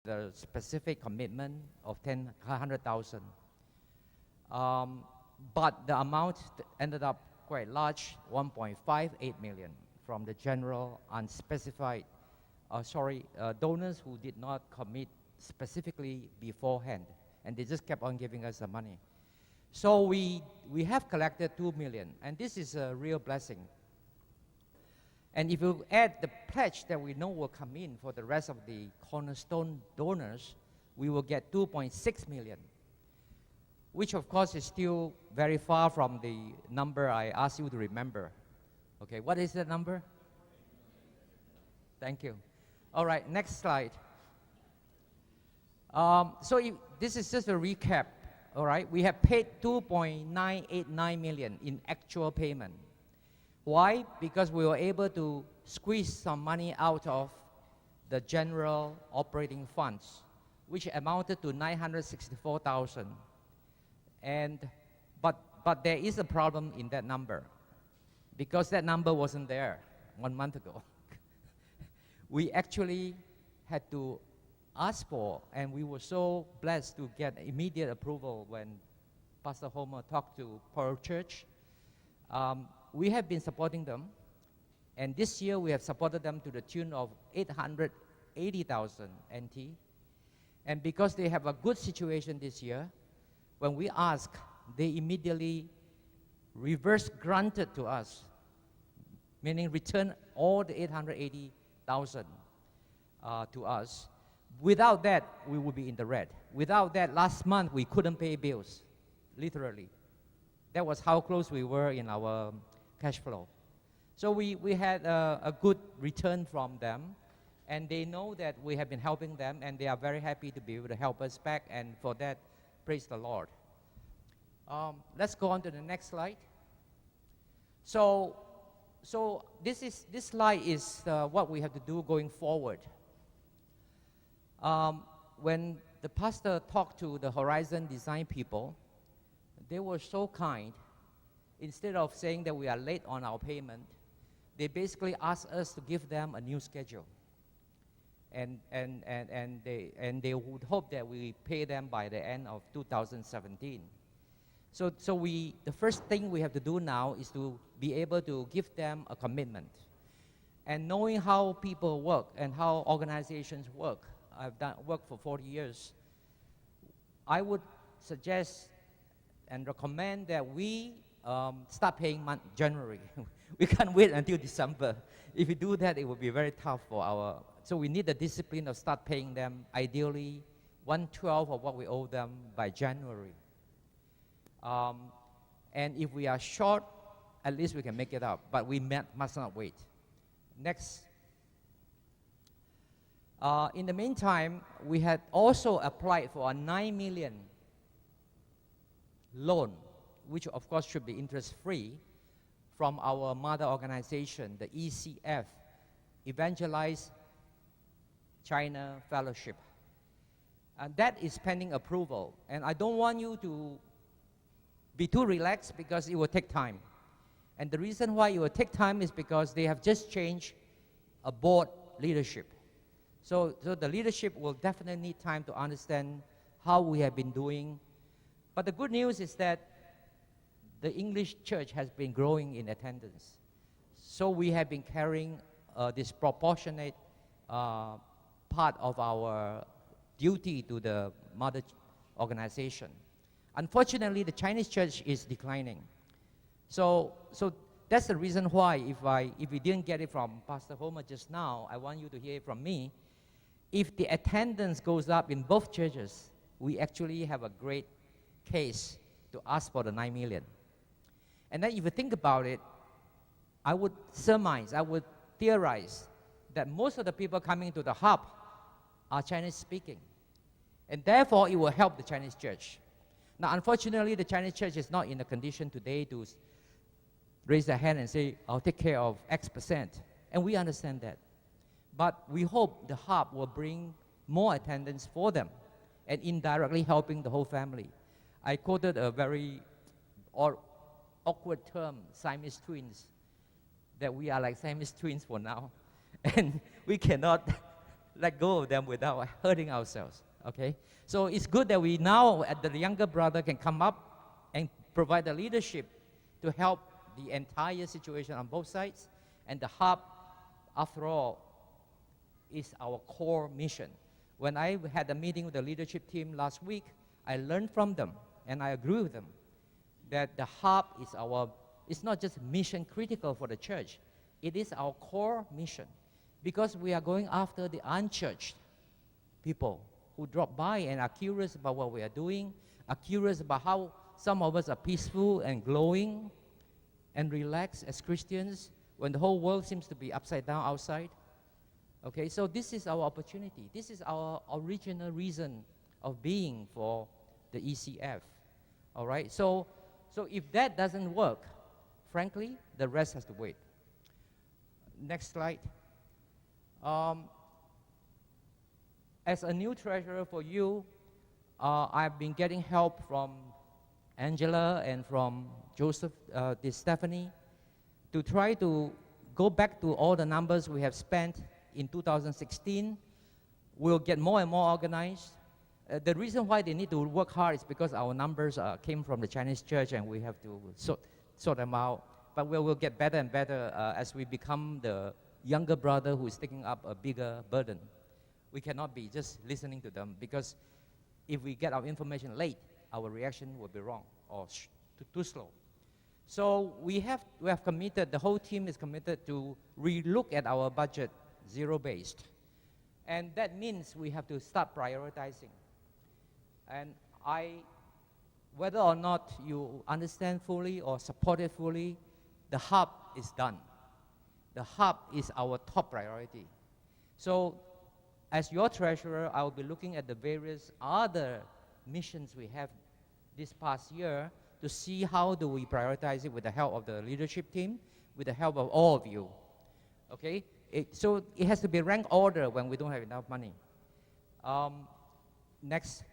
the specific commitment of 100,000. But the amount ended up quite large, 1.58 million from the general unspecified, donors who did not commit specifically beforehand, and they just kept on giving us the money. So we have collected 2 million, and this is a real blessing. And if you add the pledge that we know will come in for the rest of the cornerstone donors, we will get 2.6 million, which of course is still very far from the number I asked you to remember. Okay, what is that number? Thank you. All right, next slide. This is just a recap, all right? We have paid 2.989 million in actual payment. Why? Because we were able to squeeze some money out of the general operating funds, which amounted to 964,000. But there is a problem in that number, because that number wasn't there 1 month ago. We actually had to ask for, and we were so blessed to get immediate approval when Pastor Homer talked to Pearl Church. We have been supporting them, and this year we have supported them to the tune of 880,000 NT. And because they have a good situation this year, when we ask, they immediately reverse granted to us, meaning return all the 880,000 to us. Without that, we would be in the red. Without that, last month we couldn't pay bills, literally. That was how close we were in our cash flow. So we had a good return from them, and they know that we have been helping them, and they are very happy to be able to help us back, and for that, praise the Lord. Let's go on to the next slide. So this slide is what we have to do going forward. When the pastor talked to the Horizon Design people, they were so kind. Instead of saying that we are late on our payment, they basically asked us to give them a new schedule. And they would hope that we pay them by the end of 2017. So the first thing we have to do now is to be able to give them a commitment. And knowing how people work and how organizations work, I've worked for 40 years, I would suggest and recommend that we start paying January. We can't wait until December. If we do that, it will be very tough for our. So we need the discipline of start paying them, ideally 1/12 of what we owe them by January. And if we are short, at least we can make it up. But we must not wait. Next. In the meantime, we had also applied for a 9 million loan, which of course should be interest-free, from our mother organization, the ECF, Evangelize China Fellowship. And that is pending approval. And I don't want you to be too relaxed, because it will take time. And the reason why it will take time is because they have just changed a board leadership. So the leadership will definitely need time to understand how we have been doing. But the good news is that the English church has been growing in attendance. So we have been carrying a disproportionate part of our duty to the mother organization. Unfortunately, the Chinese church is declining. So that's the reason why, if we didn't get it from Pastor Homer just now, I want you to hear it from me. If the attendance goes up in both churches, we actually have a great case to ask for the 9 million. And then if you think about it, I would theorize that most of the people coming to the hub are Chinese speaking. And therefore, it will help the Chinese church. Now, unfortunately, the Chinese church is not in a condition today to raise their hand and say, I'll take care of X%. And we understand that. But we hope the hub will bring more attendance for them and indirectly helping the whole family. I quoted a very awkward term, Siamese twins, that we are like Siamese twins for now. And we cannot let go of them without hurting ourselves, okay? So it's good that we now, the younger brother, can come up and provide the leadership to help the entire situation on both sides. And the hub, after all, is our core mission. When I had a meeting with the leadership team last week, I learned from them, and I agree with them, that the hub is it's not just mission critical for the church, it is our core mission, because we are going after the unchurched people who drop by and are curious about what we are doing, are curious about how some of us are peaceful and glowing and relaxed as Christians when the whole world seems to be upside down outside. Okay, so this is our opportunity. This is our original reason of being for the ECF. All right, so if that doesn't work, frankly, the rest has to wait. Next slide. As a new treasurer for you, I've been getting help from Angela and from Joseph Di Stephanie to try to go back to all the numbers we have spent in 2016. We'll get more and more organized. The reason why they need to work hard is because our numbers came from the Chinese church and we have to sort them out. But we'll get better and better as we become the younger brother who is taking up a bigger burden. We cannot be just listening to them, because if we get our information late, our reaction will be wrong or too slow. So we have committed, the whole team is committed to relook at our budget zero-based. And that means we have to start prioritizing. And whether or not you understand fully or support it fully, the hub is done. The hub is our top priority. So as your treasurer, I will be looking at the various other missions we have this past year to see how do we prioritize it with the help of the leadership team, with the help of all of you. Okay? So it has to be rank order when we don't have enough money. Next.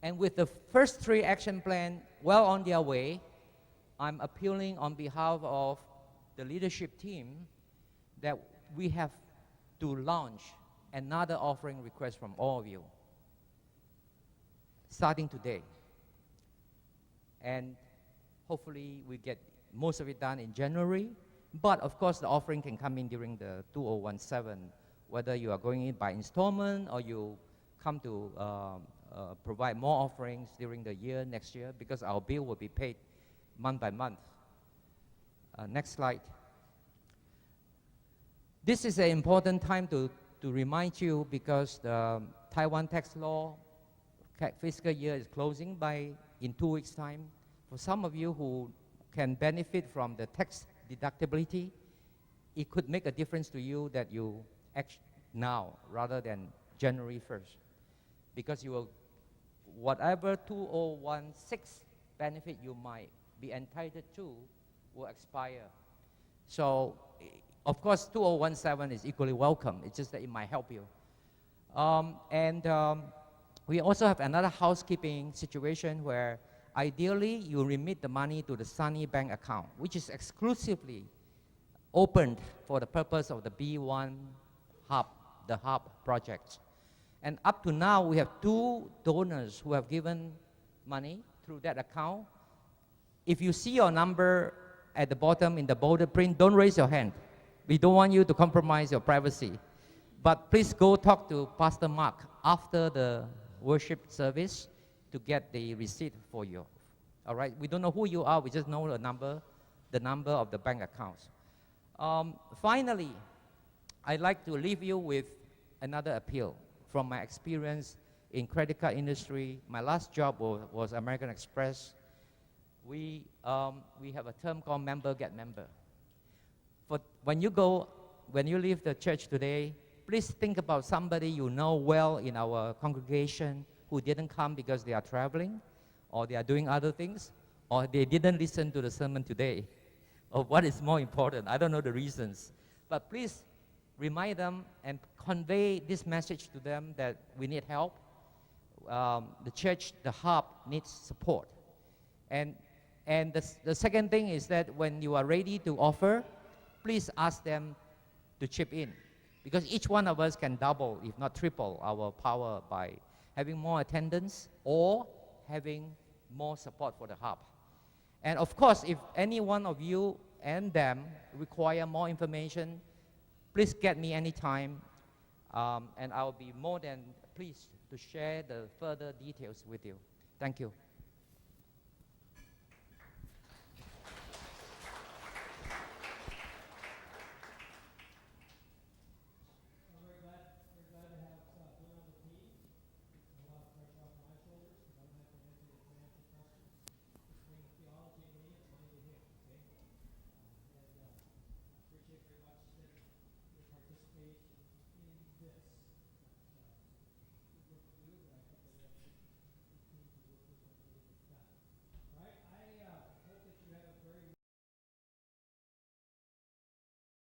And with the first 3 action plan well on their way, I'm appealing on behalf of the leadership team that we have to launch another offering request from all of you, starting today. And hopefully we get most of it done in January. But of course, the offering can come in during the 2017, whether you are going in by installment or you come to provide more offerings during the year next year, because our bill will be paid month by month. Next slide. This is an important time to remind you, because the Taiwan tax law fiscal year is closing in 2 weeks' time. For some of you who can benefit from the tax deductibility, it could make a difference to you that you act now rather than January 1st. Because you will, whatever 2016 benefit you might be entitled to will expire. So, of course, 2017 is equally welcome. It's just that it might help you. We also have another housekeeping situation where ideally you remit the money to the Sunny Bank account, which is exclusively opened for the purpose of the B1 Hub, the Hub project. And up to now, we have 2 donors who have given money through that account. If you see your number at the bottom in the bolded print, don't raise your hand. We don't want you to compromise your privacy. But please go talk to Pastor Mark after the worship service to get the receipt for you. All right? We don't know who you are. We just know the number of the bank accounts. Finally, I'd like to leave you with another appeal from my experience in credit card industry. My last job was American Express. We have a term called member get member. When you leave the church today, please think about somebody you know well in our congregation who didn't come because they are traveling, or they are doing other things, or they didn't listen to the sermon today, or what is more important. I don't know the reasons. But please remind them and convey this message to them that we need help. The church, the hub, needs support. And the second thing is that when you are ready to offer, please ask them to chip in. Because each one of us can double, if not triple, our power by having more attendance or having more support for the hub. And of course, if any one of you and them require more information, please get me anytime, and I'll be more than pleased to share the further details with you. Thank you. Appreciate very much your participation in this.